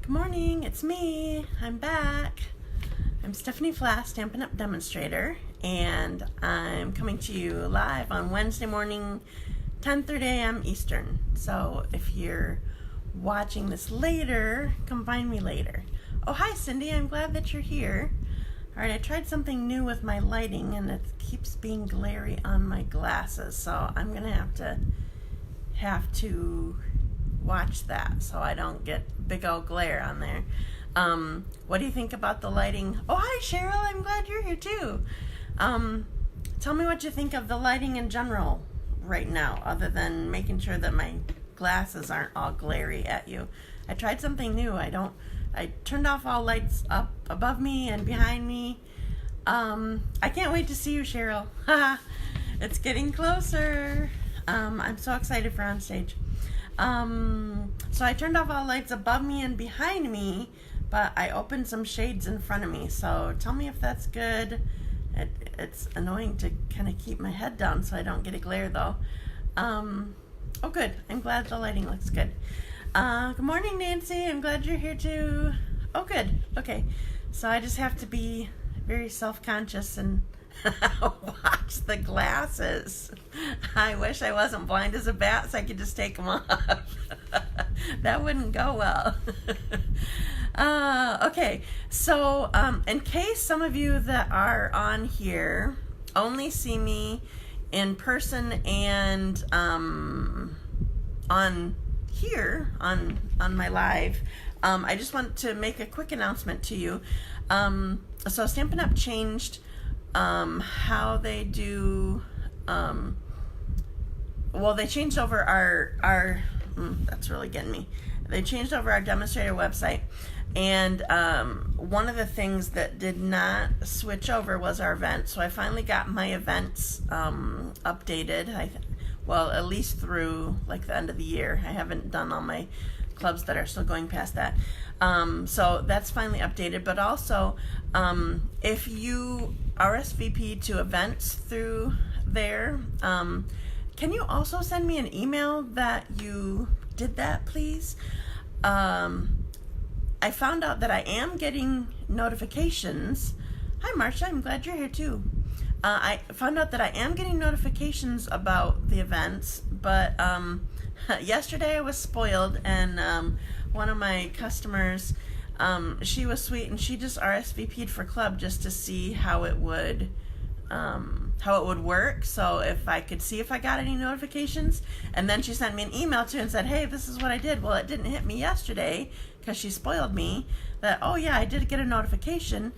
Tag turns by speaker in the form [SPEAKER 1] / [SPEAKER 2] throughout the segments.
[SPEAKER 1] Good morning, it's me. I'm back. I'm Stephanie Flath, Stampin' Up! Demonstrator, and I'm coming to you live on Wednesday morning, 10:30 a.m. Eastern. So if you're watching this later, come find me later. Oh, hi Cindy, I'm glad that you're here. Alright, I tried something new with my lighting and it keeps being glary on my glasses, so I'm going to have to watch that so I don't get big old glare on there. What do you think about the lighting? Oh, hi Cheryl, I'm glad you're here too. Tell me what you think of the lighting in general right now, other than making sure that my glasses aren't all glary at you. I tried something new. I turned off all lights up above me and behind me. I can't wait to see you, Cheryl. It's getting closer. I'm so excited for on stage. So I turned off all lights above me and behind me, but I opened some shades in front of me. So tell me if that's good. It's annoying to kind of keep my head down so I don't get a glare though. Oh good, I'm glad the lighting looks good. Good morning Nancy, I'm glad you're here too. Oh good, okay. So I just have to be very self-conscious and watch the glasses. I wish I wasn't blind as a bat so I could just take them off. That wouldn't go well. Okay, so in case some of you that are on here only see me in person and on here on my live, I just want to make a quick announcement to you. So Stampin' Up! Changed how they do, well, they changed over our that's really getting me. They changed over our demonstrator website, and one of the things that did not switch over was our events. So I finally got my events updated. Well, at least through like the end of the year. I haven't done all my clubs that are still going past that. So that's finally updated. But also, if you RSVP to events through there, can you also send me an email that you did that, please? I found out that I am getting notifications. Hi Marcia, I'm glad you're here too. I found out that I am getting notifications about the events, but yesterday I was spoiled, and one of my customers, she was sweet and she just RSVP'd for club just to see how it would work. So if I could see if I got any notifications, and then she sent me an email too and said, hey, this is what I did. Well, it didn't hit me yesterday because she spoiled me that, oh yeah, I did get a notification.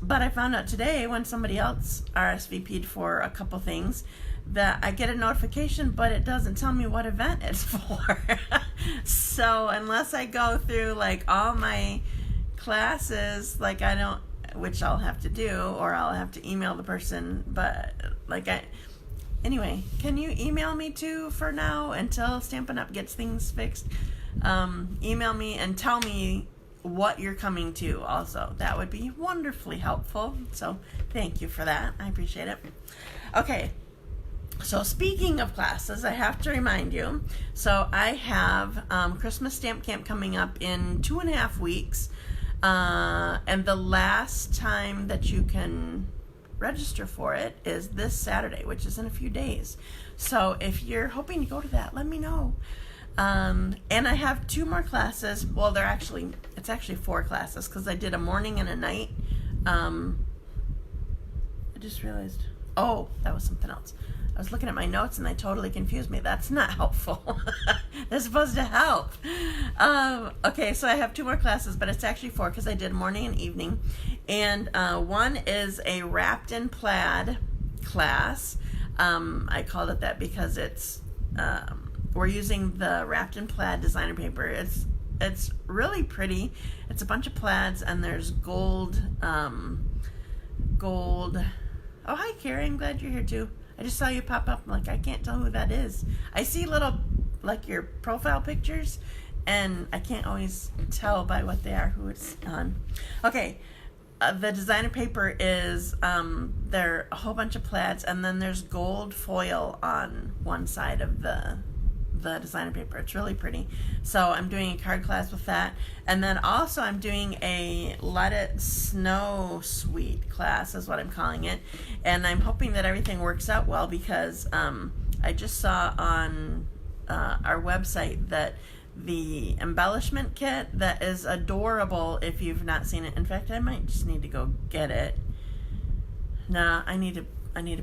[SPEAKER 1] But I found out today when somebody else RSVP'd for a couple things that I get a notification, but it doesn't tell me what event it's for. So unless I go through like all my classes, like I don't, which I'll have to do, or I'll have to email the person, but like anyway, can you email me too for now until Stampin' Up! Gets things fixed? Email me and tell me what you're coming to also. That would be wonderfully helpful. So thank you for that. I appreciate it. Okay. So speaking of classes, I have to remind you. So I have Christmas Stamp Camp coming up in 2.5 weeks. And the last time that you can register for it is this Saturday, which is in a few days. So if you're hoping to go to that, let me know. And I have 2 more classes. Well, it's actually 4 classes because I did a morning and a night. I just realized, oh, that was something else. I was looking at my notes and they totally confused me. That's not helpful. They're supposed to help. Okay, so I have 2 more classes, but it's actually 4 because I did morning and evening. And one is a wrapped in plaid class. I called it that because it's we're using the wrapped in plaid designer paper. It's really pretty. It's a bunch of plaids and there's gold. Oh, hi Carrie, I'm glad you're here too. I just saw you pop up. Like, I can't tell who that is. I see little, like, your profile pictures, and I can't always tell by what they are who it's on. Okay, the designer paper is, there are a whole bunch of plaids, and then there's gold foil on one side of the the designer paper. It's really pretty. So I'm doing a card class with that. And then also I'm doing a Let It Snow Suite class is what I'm calling it. And I'm hoping that everything works out well because I just saw on our website that the embellishment kit that is adorable if you've not seen it. In fact, I might just need to go get it. Nah, I need to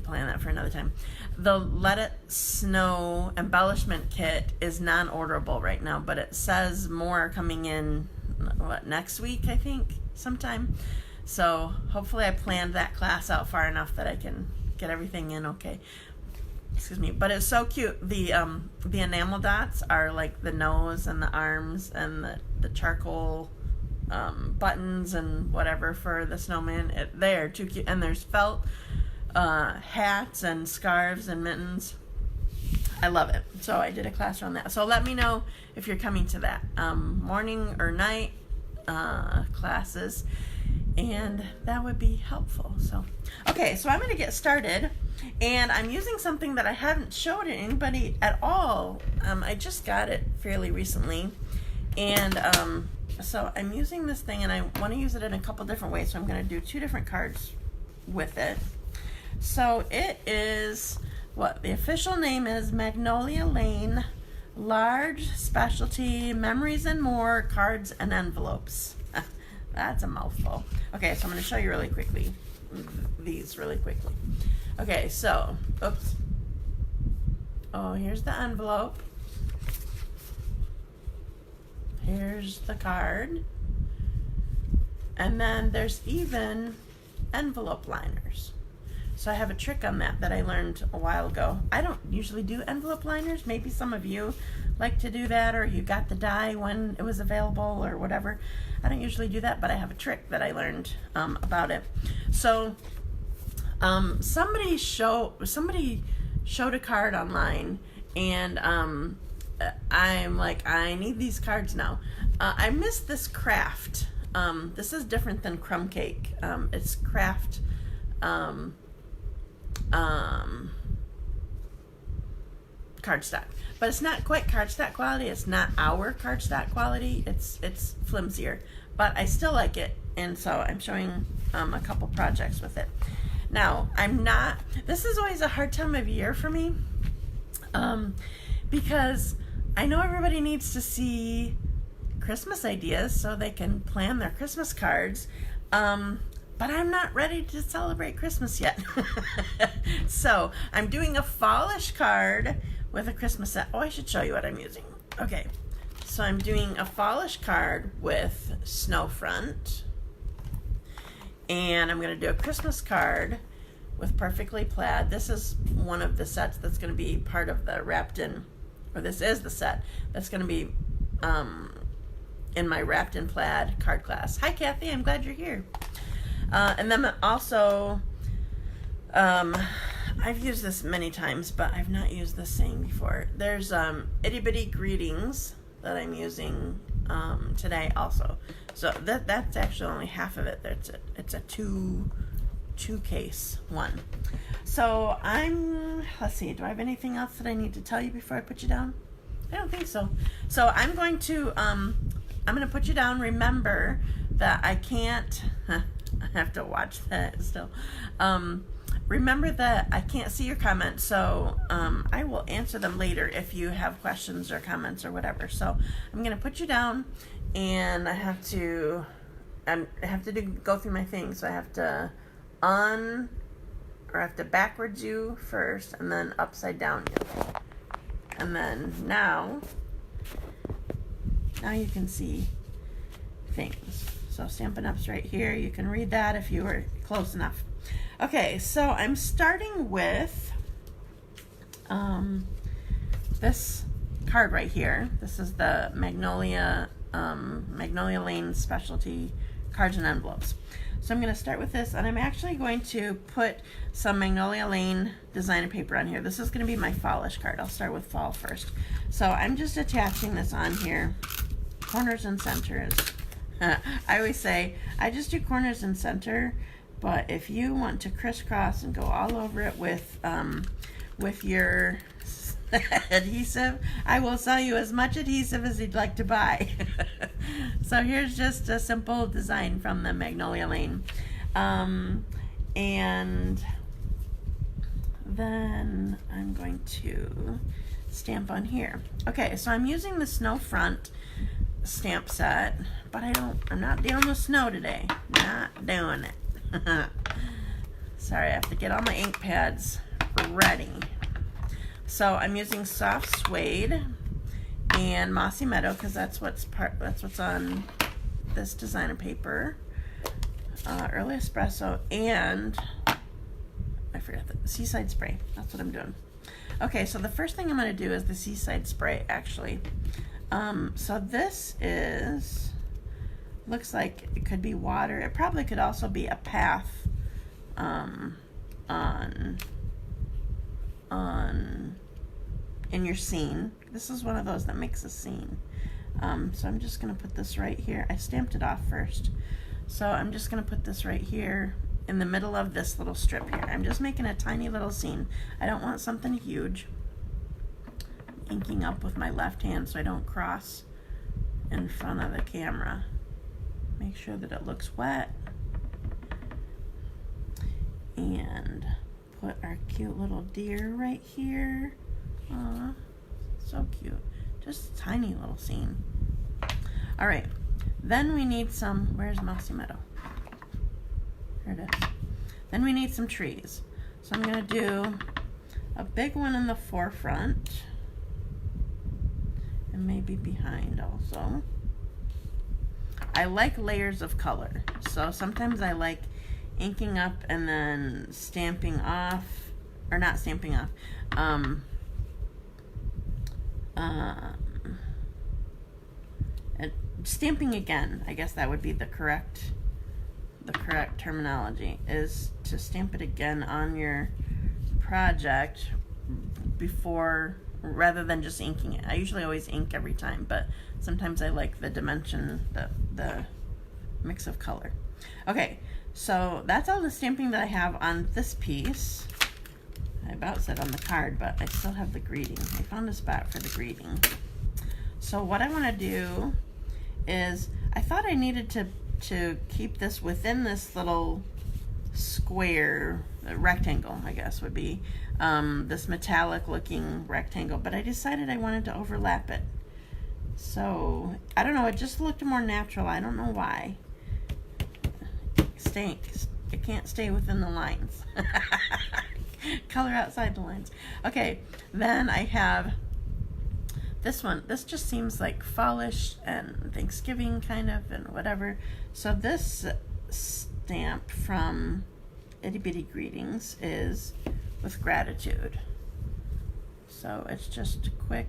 [SPEAKER 1] plan that for another time. The Let It Snow embellishment kit is non-orderable right now, but it says more coming in, next week, I think, sometime. So hopefully I planned that class out far enough that I can get everything in okay. Excuse me. But it's so cute. The enamel dots are like the nose and the arms and the charcoal buttons and whatever for the snowman. They're too cute. And there's felt hats and scarves and mittens. I love it. So I did a class on that. So let me know if you're coming to that morning or night classes, and that would be helpful. So okay, so I'm going to get started, and I'm using something that I haven't showed anybody at all. I just got it fairly recently, and so I'm using this thing, and I want to use it in a couple different ways. So I'm going to do 2 different cards with it. So it is, what the official name is, Magnolia Lane Large Specialty Memories and More Cards and Envelopes. That's a mouthful. Okay, so I'm going to show you really quickly, these really quickly. Okay, so, oops. Oh, here's the envelope. Here's the card. And then there's even envelope liners. So I have a trick on that I learned a while ago. I don't usually do envelope liners. Maybe some of you like to do that, or you got the die when it was available or whatever. I don't usually do that, but I have a trick that I learned about it. So somebody showed a card online, and I'm like, I need these cards now. I missed this craft. This is different than crumb cake. It's craft cardstock, but it's not quite cardstock quality. It's not our cardstock quality. It's flimsier, but I still like it, and so I'm showing a couple projects with it. Now, this is always a hard time of year for me, because I know everybody needs to see Christmas ideas so they can plan their Christmas cards, but I'm not ready to celebrate Christmas yet. So I'm doing a fallish card with a Christmas set. Oh, I should show you what I'm using. Okay, so I'm doing a fallish card with Snowfront, and I'm going to do a Christmas card with Perfectly Plaid. This is one of the sets that's going to be part of the Wrapped In, or this is the set that's going to be in my Wrapped in Plaid card class. Hi, Cathy. I'm glad you're here. And then also, I've used this many times, but I've not used this saying before. There's Itty Bitty Greetings that I'm using today also. So that's actually only half of it. It's a two case one. So let's see, do I have anything else that I need to tell you before I put you down? I don't think so. So I'm going to put you down. Remember that I can't, I have to watch that still. Remember that I can't see your comments, so I will answer them later if you have questions or comments or whatever. So I'm going to put you down, and I have to go through my thing. So I have to I have to backwards you first, and then upside down you. And then now you can see things. So Stampin' Up's right here. You can read that if you were close enough. Okay, so I'm starting with this card right here. This is the Magnolia Lane Specialty Cards and Envelopes. So I'm going to start with this, and I'm actually going to put some Magnolia Lane designer paper on here. This is going to be my fallish card. I'll start with fall first. So I'm just attaching this on here, corners and centers. I always say I just do corners and center, but if you want to crisscross and go all over it with your adhesive. I will sell you as much adhesive as you'd like to buy. So here's just a simple design from the Magnolia Lane. And then I'm going to stamp on here. Okay, so I'm using the Snow Front stamp set, but I'm not dealing with snow today. Not doing it. Sorry, I have to get all my ink pads ready. So I'm using soft suede and mossy meadow because that's what's on this designer paper. Early espresso and I forgot the seaside spray. That's what I'm doing. Okay, so the first thing I'm going to do is the seaside spray, actually. So this looks like it could be water. It probably could also be a path in your scene. This is one of those that makes a scene. So I'm just going to put this right here. I stamped it off first. So I'm just going to put this right here in the middle of this little strip here. I'm just making a tiny little scene. I don't want something huge. I'm inking up with my left hand so I don't cross in front of the camera. Make sure that it looks wet. And put our cute little deer right here. Aw, so cute. Just a tiny little scene. All right. Then we need some, where's Mossy Meadow? Here it is. Then we need some trees. So I'm going to do a big one in the forefront and maybe behind also. I like layers of color. So sometimes I like inking up and then stamping off, or not stamping off, stamping again. I guess that would be the correct terminology, is to stamp it again on your project before, rather than just inking it. I usually always ink every time, but sometimes I like the dimension, the mix of color. Okay, so that's all the stamping that I have on this piece. I about said on the card, but I still have the greeting. I found a spot for the greeting. So what I want to do is, I thought I needed to keep this within this little square, rectangle, I guess would be, this metallic looking rectangle, but I decided I wanted to overlap it. So, I don't know, it just looked more natural. I don't know why. It can't stay within the lines. Color outside the lines. Okay, then I have this one. This just seems like fallish and Thanksgiving kind of and whatever. So this stamp from Itty Bitty Greetings is with gratitude. So it's just a quick,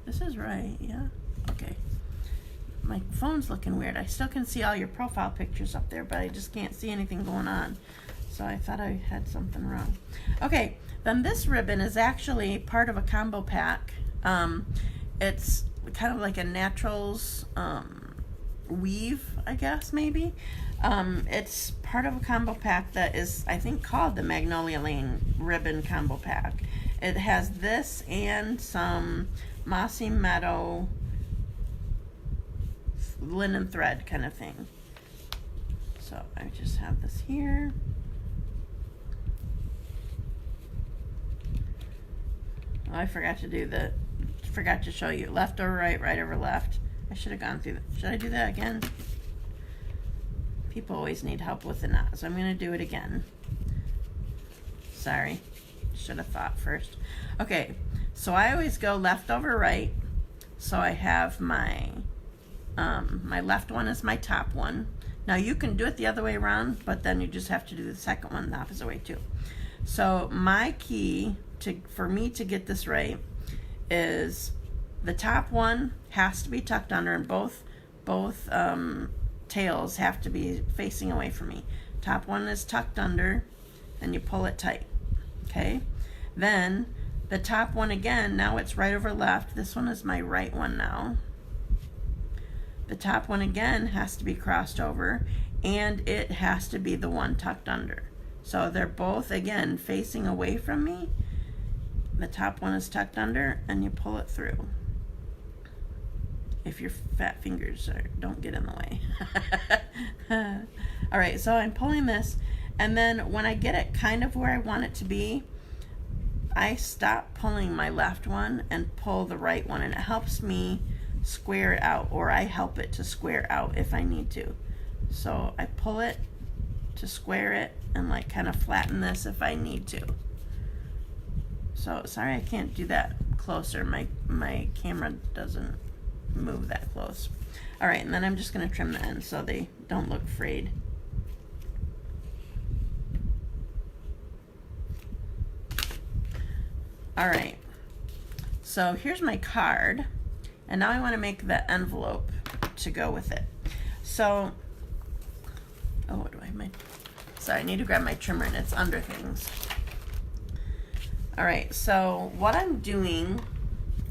[SPEAKER 1] this is right, yeah? Okay. My phone's looking weird. I still can see all your profile pictures up there, but I just can't see anything going on. So I thought I had something wrong. Okay, then this ribbon is actually part of a combo pack. It's kind of like a naturals weave, I guess, maybe. It's part of a combo pack that is, I think, called the Magnolia Lane Ribbon Combo Pack. It has this and some Mossy Meadow linen thread kind of thing. So I just have this here. Oh, I forgot to show you. Left over right, right over left. I should have gone through that. Should I do that again? People always need help with the knot, so I'm going to do it again. Sorry. Should have thought first. Okay, so I always go left over right. So I have my my left one is my top one. Now you can do it the other way around, but then you just have to do the second one the opposite way too. So my key for me to get this right is the top one has to be tucked under, and both tails have to be facing away from me. Top one is tucked under, and you pull it tight. Okay, then the top one again, now it's right over left. This one is my right one now. The top one again has to be crossed over, and it has to be the one tucked under. So they're both, again, facing away from me. The top one is tucked under, and you pull it through. If your fat fingers don't get in the way. All right, so I'm pulling this, and then when I get it kind of where I want it to be, I stop pulling my left one and pull the right one, and it helps me square it out, or I help it to square out if I need to. So I pull it to square it and like kind of flatten this if I need to. So sorry I can't do that closer. My camera doesn't move that close. All right, and then I'm just going to trim the ends so they don't look frayed. All right, so here's my card, and now I want to make the envelope to go with it. So, oh, what do I have? Sorry, I need to grab my trimmer, and it's under things. All right, so what I'm doing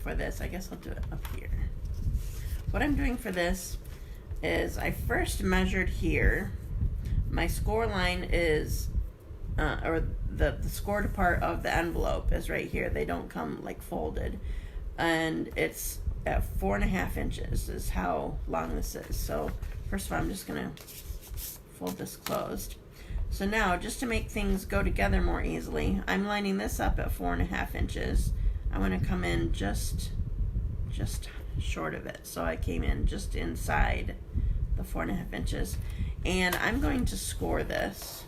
[SPEAKER 1] for this, I guess I'll do it up here. What I'm doing for this is I first measured here. My score line is, or the scored part of the envelope is right here. They don't come like folded. And it's at 4.5 inches is how long this is. So first of all, I'm just gonna fold this closed. So now, just to make things go together more easily, I'm lining this up at 4.5 inches. I'm gonna come in just short of it. So I came in just inside the 4.5 inches. And I'm going to score this.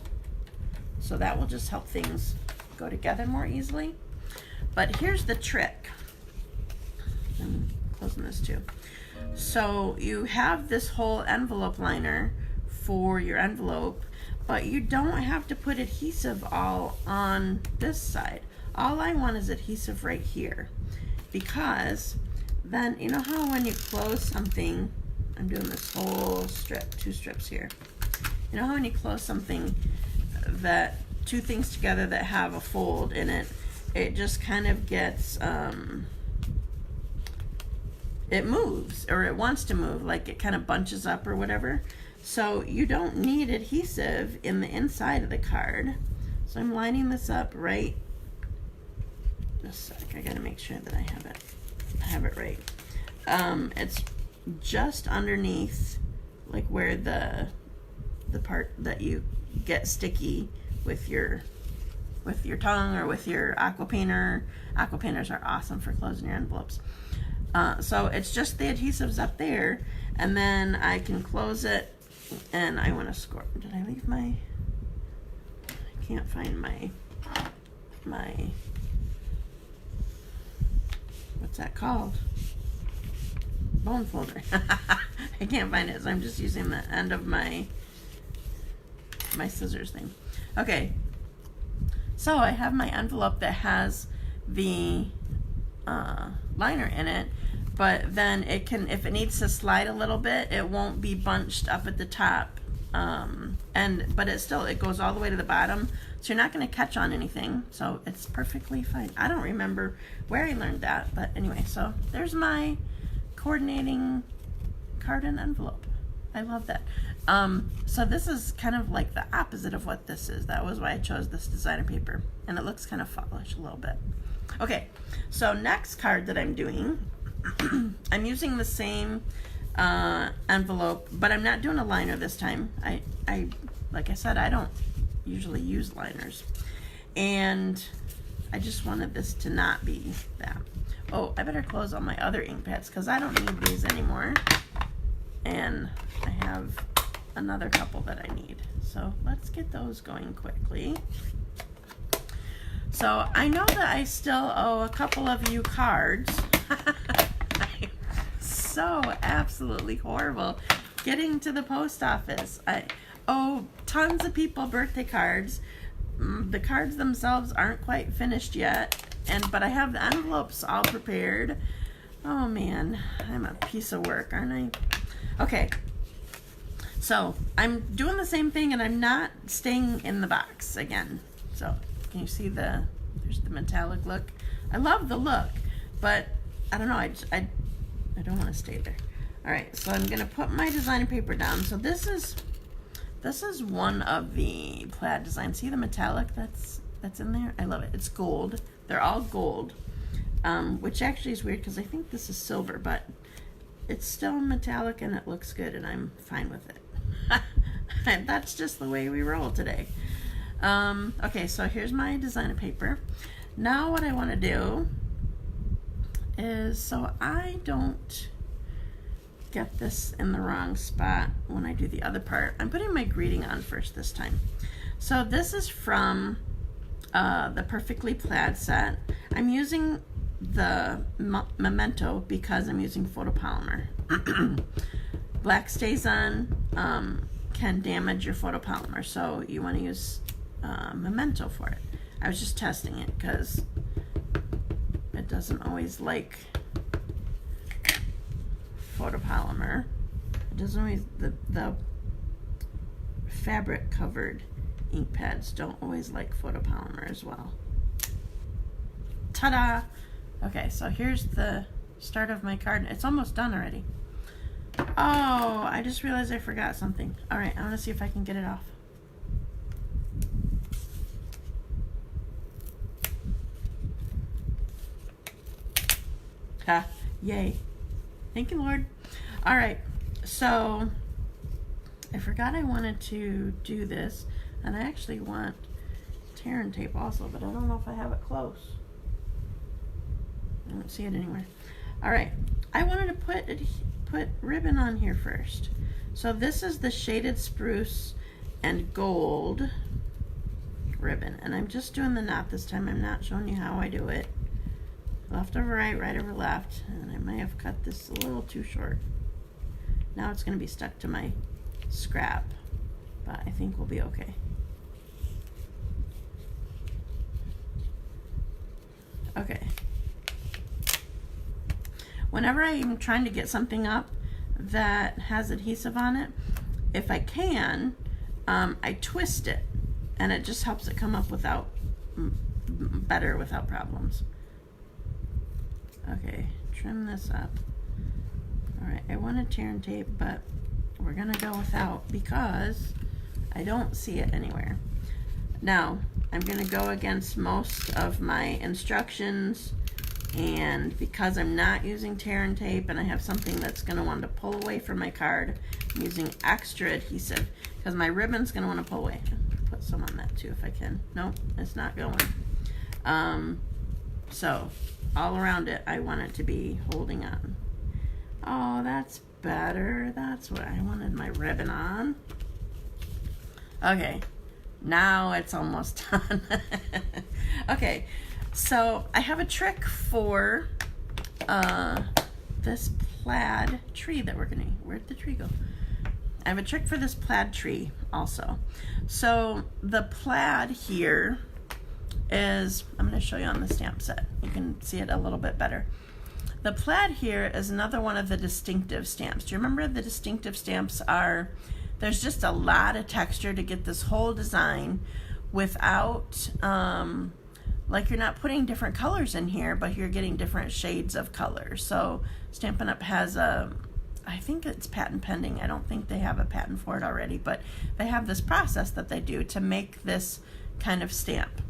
[SPEAKER 1] So that will just help things go together more easily. But here's the trick. I'm closing this too. So you have this whole envelope liner for your envelope, but you don't have to put adhesive all on this side. All I want is adhesive right here, because then, you know how when you close something, I'm doing this whole strip, 2 strips here. You know how when you close something, that 2 things together that have a fold in it, it just kind of gets, it moves, or it wants to move, like it kind of bunches up or whatever. So you don't need adhesive in the inside of the card. So I'm lining this up right, just a sec, I gotta make sure that I have it right. It's just underneath, like where the part that you get sticky with your tongue or with your aqua painter. Aqua painters are awesome for closing your envelopes. So it's just the adhesives up there, and then I can close it, and I want to score. Did I leave my? I can't find my what's that called? Bone folder. I can't find it, so I'm just using the end of my scissors thing. Okay, so I have my envelope that has the liner in it, but then it can, if it needs to slide a little bit, it won't be bunched up at the top, but it goes all the way to the bottom, so you're not going to catch on anything, so it's perfectly fine. I don't remember where I learned that, but anyway, so there's my coordinating card and envelope. I love that. So this is kind of like the opposite of what this is. That was why I chose this designer paper, and it looks kind of fallish a little bit. Okay, so next card that I'm doing, I'm using the same envelope, but I'm not doing a liner this time. I like I said, I don't usually use liners, and I just wanted this to not be that. Oh, I better close all my other ink pads because I don't need these anymore, and I have another couple that I need. So let's get those going quickly. So I know that I still owe a couple of you cards. I'm so absolutely horrible getting to the post office. I owe tons of people birthday cards. The cards themselves aren't quite finished yet, but I have the envelopes all prepared. Oh man, I'm a piece of work, aren't I? Okay, so I'm doing the same thing, and I'm not staying in the box again. So can you see there's the metallic look? I love the look, but I don't know, I don't want to stay there. All right, so I'm gonna put my designer paper down. So this is this is one of the plaid designs. See the metallic that's in there? I love it. It's gold. They're all gold, which actually is weird because I think this is silver, but it's still metallic and it looks good, and I'm fine with it. And that's just the way we roll today. Okay, so here's my designer paper. Now what I want to do is, so I don't get this in the wrong spot when I do the other part, I'm putting my greeting on first this time. So this is from the Perfectly Plaid set. I'm using the Memento because I'm using photopolymer. Black stays on, can damage your photopolymer, so you want to use Memento for it. I was just testing it because it doesn't always like photopolymer. It doesn't always, the fabric covered ink pads don't always like photopolymer as well. Ta-da! Okay, so here's the start of my card. It's almost done already. Oh, I just realized I forgot something. All right, I want to see if I can get it off. Ah, yay. Thank you, Lord. All right, so I forgot I wanted to do this, and I actually want tear and tape also, but I don't know if I have it close. I don't see it anywhere. All right, I wanted to put ribbon on here first. So this is the shaded spruce and gold ribbon, and I'm just doing the knot this time. I'm not showing you how I do it. Left over right, right over left, and I might have cut this a little too short. Now it's going to be stuck to my scrap, but I think we'll be okay. Okay. Whenever I'm trying to get something up that has adhesive on it, if I can, I twist it, and it just helps it come up better without problems. Okay, trim this up. All right, I wanted tear and tape, but we're gonna go without because I don't see it anywhere. Now, I'm gonna go against most of my instructions, and because I'm not using tear and tape and I have something that's gonna want to pull away from my card, I'm using extra adhesive because my ribbon's gonna want to pull away. Put some on that too if I can. Nope, it's not going. So all around it, I want it to be holding on. Oh, that's better. That's what I wanted my ribbon on. Okay, now it's almost done. Okay, so I have a trick for this plaid tree that we're gonna, where'd the tree go? I have a trick for this plaid tree also. So the plaid here is, I'm going to show you on the stamp set. You can see it a little bit better. The plaid here is another one of the distinctive stamps. Do you remember the distinctive stamps are, there's just a lot of texture to get this whole design without, like you're not putting different colors in here, but you're getting different shades of color. So Stampin' Up! Has a, I think it's patent pending. I don't think they have a patent for it already, but they have this process that they do to make this kind of stamp.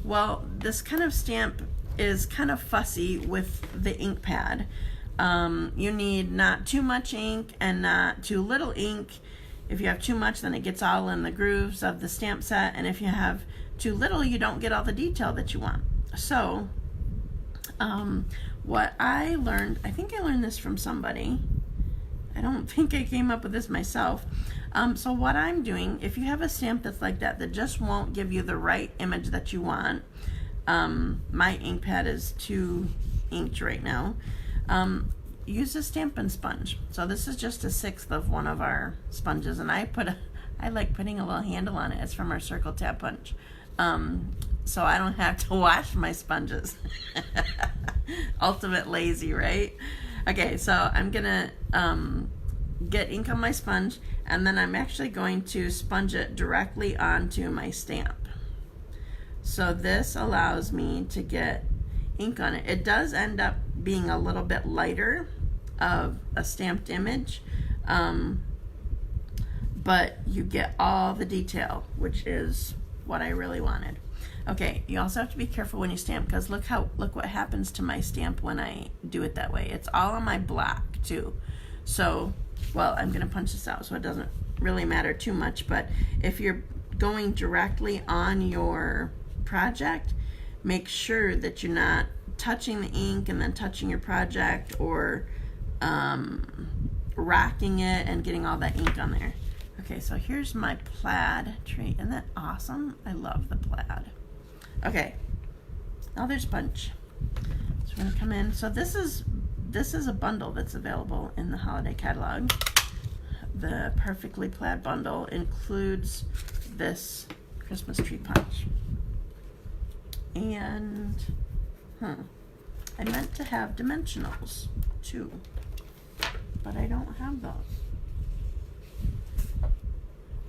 [SPEAKER 1] Well, this kind of stamp is kind of fussy with the ink pad. You need not too much ink and not too little ink. If you have too much, then it gets all in the grooves of the stamp set, and if you have too little, you don't get all the detail that you want. So what I learned, I think I learned this from somebody. I don't think I came up with this myself. So what I'm doing, if you have a stamp that's like that just won't give you the right image that you want, my ink pad is too inked right now, use a Stampin' sponge. So this is just 1/6 of one of our sponges, and I like putting a little handle on it. It's from our Circle Tab punch, so I don't have to wash my sponges. Ultimate lazy, right? Okay, so I'm gonna get ink on my sponge, and then I'm actually going to sponge it directly onto my stamp. So this allows me to get ink on it. It does end up being a little bit lighter of a stamped image, but you get all the detail, which is what I really wanted. Okay, you also have to be careful when you stamp, because look what happens to my stamp when I do it that way. It's all on my block too. So, well, I'm going to punch this out so it doesn't really matter too much, but if you're going directly on your project, make sure that you're not touching the ink and then touching your project, or rocking it and getting all that ink on there. Okay, so here's my plaid tree. Isn't that awesome? I love the plaid. Okay, now there's bunch. So we're gonna come in. So this is a bundle that's available in the holiday catalog. The Perfectly Plaid bundle includes this Christmas tree punch. And I meant to have dimensionals too, but I don't have those.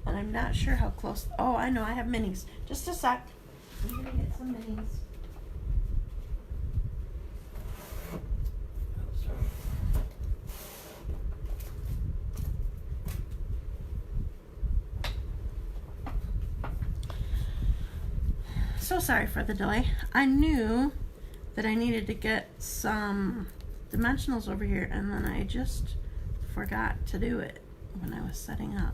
[SPEAKER 1] And I'm not sure how close. Oh, I know, I have minis. Just a sec. I'm gonna get some minis. So sorry for the delay. I knew that I needed to get some dimensionals over here, and then I just forgot to do it when I was setting up.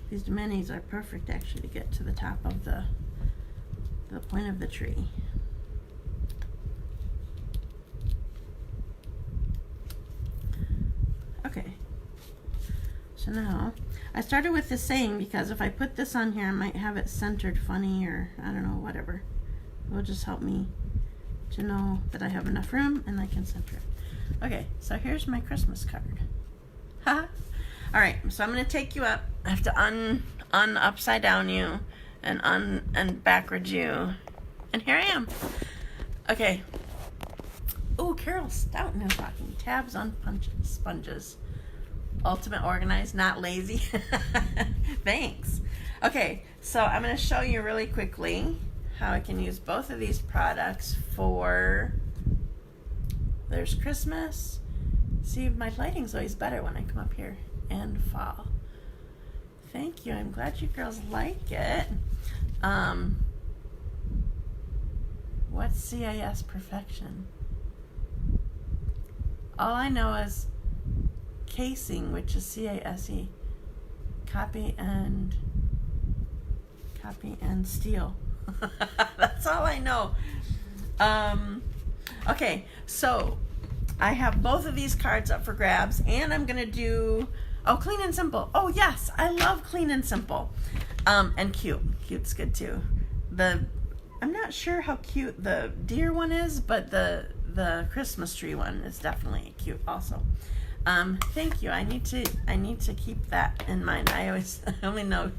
[SPEAKER 1] These minis are perfect actually to get to the top of the point of the tree. Okay, so now I started with the same because if I put this on here I might have it centered funny, or I don't know, whatever. It will just help me to know that I have enough room and I can center it. Okay, so here's my Christmas card. Haha. All right, so I'm going to take you up. I have to upside down you and backwards you. And here I am. Okay. Oh, Carol Stoughton is talking. Tabs on sponges. Ultimate organized, not lazy. Thanks. Okay, so I'm going to show you really quickly how I can use both of these products for, there's Christmas. See, my lighting's always better when I come up here. And fall. Thank you. I'm glad you girls like it. What's CIS perfection? All I know is casing, which is CASE. Copy and steal. That's all I know. Okay, so I have both of these cards up for grabs, and I'm gonna do clean and simple. Oh yes, I love clean and simple. And cute. Cute's good too. I'm not sure how cute the deer one is, but the Christmas tree one is definitely cute also. Thank you. I need to keep that in mind. I only know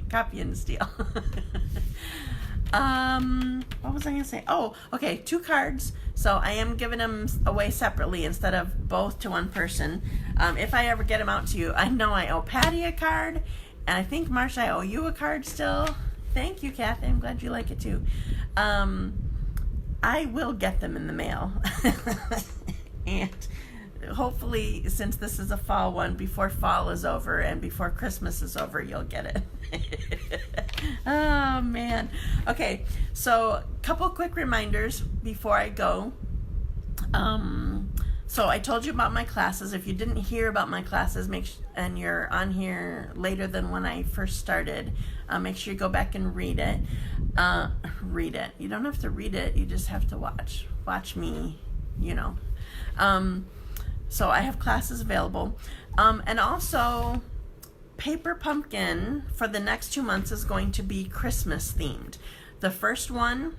[SPEAKER 1] copy and steal. What was I gonna say? Oh, okay, 2 cards. So I am giving them away separately instead of both to one person. If I ever get them out to you, I know I owe Patty a card, and I think Marsha, I owe you a card still. Thank you, Kathy. I'm glad you like it too. I will get them in the mail, and hopefully, since this is a fall one, before fall is over and before Christmas is over, you'll get it. Oh man. Okay, so a couple quick reminders before I go. So I told you about my classes. If you didn't hear about my classes, and you're on here later than when I first started, make sure you go back and read it. Read it. You don't have to read it. You just have to watch me, you know. So I have classes available. And also, Paper Pumpkin for the next 2 months is going to be Christmas themed. The first one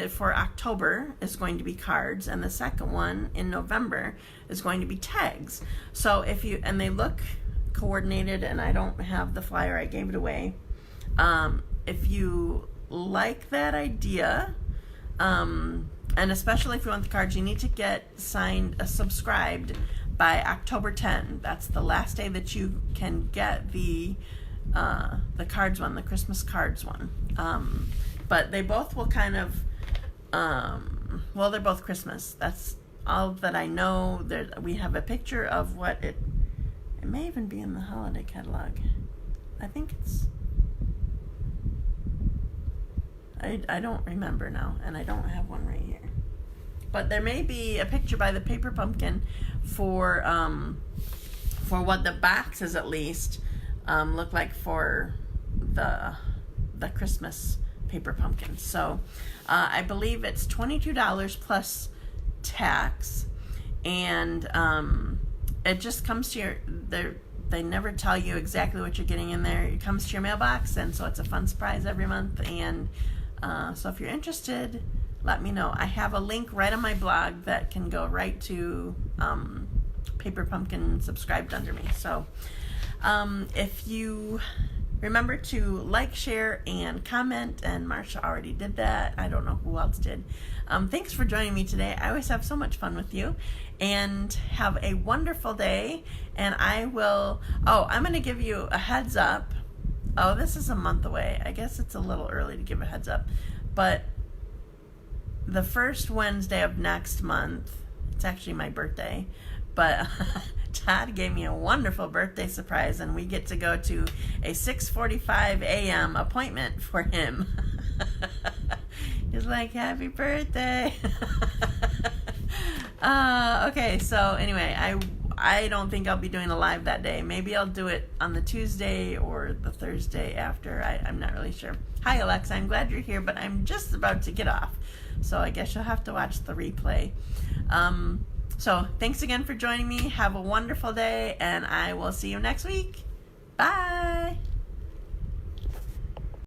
[SPEAKER 1] for October is going to be cards, and the second one in November is going to be tags. So and they look coordinated, and I don't have the flyer, I gave it away. If you like that idea, and especially if you want the cards, you need to get subscribed by October 10. That's the last day that you can get the cards one, the Christmas cards one. But they both will kind of, well, they're both Christmas. That's all that I know. We have a picture of what it It may even be in the holiday catalog. I think it's... I don't remember now, and I don't have one right here. But there may be a picture by the paper pumpkin for what the boxes at least look like for the Christmas paper pumpkin. So I believe it's $22 plus tax, and it just comes to your... They never tell you exactly what you're getting in there. It comes to your mailbox, and so it's a fun surprise every month. And so if you're interested, let me know. I have a link right on my blog that can go right to Paper Pumpkin subscribed under me. So if you remember to like, share, and comment, and Marsha already did that. I don't know who else did. Thanks for joining me today. I always have so much fun with you. And have a wonderful day. And I will... Oh, I'm going to give you a heads up. Oh, this is a month away. I guess it's a little early to give a heads up. But the first Wednesday of next month, it's actually my birthday, but Todd gave me a wonderful birthday surprise, and we get to go to a 6:45 a.m. appointment for him. He's like, happy birthday. Okay, so anyway, I don't think I'll be doing a live that day. Maybe I'll do it on the Tuesday or the Thursday after. I'm not really sure. Hi, Alexa. I'm glad you're here, but I'm just about to get off. So I guess you'll have to watch the replay. So thanks again for joining me. Have a wonderful day, and I will see you next week. Bye.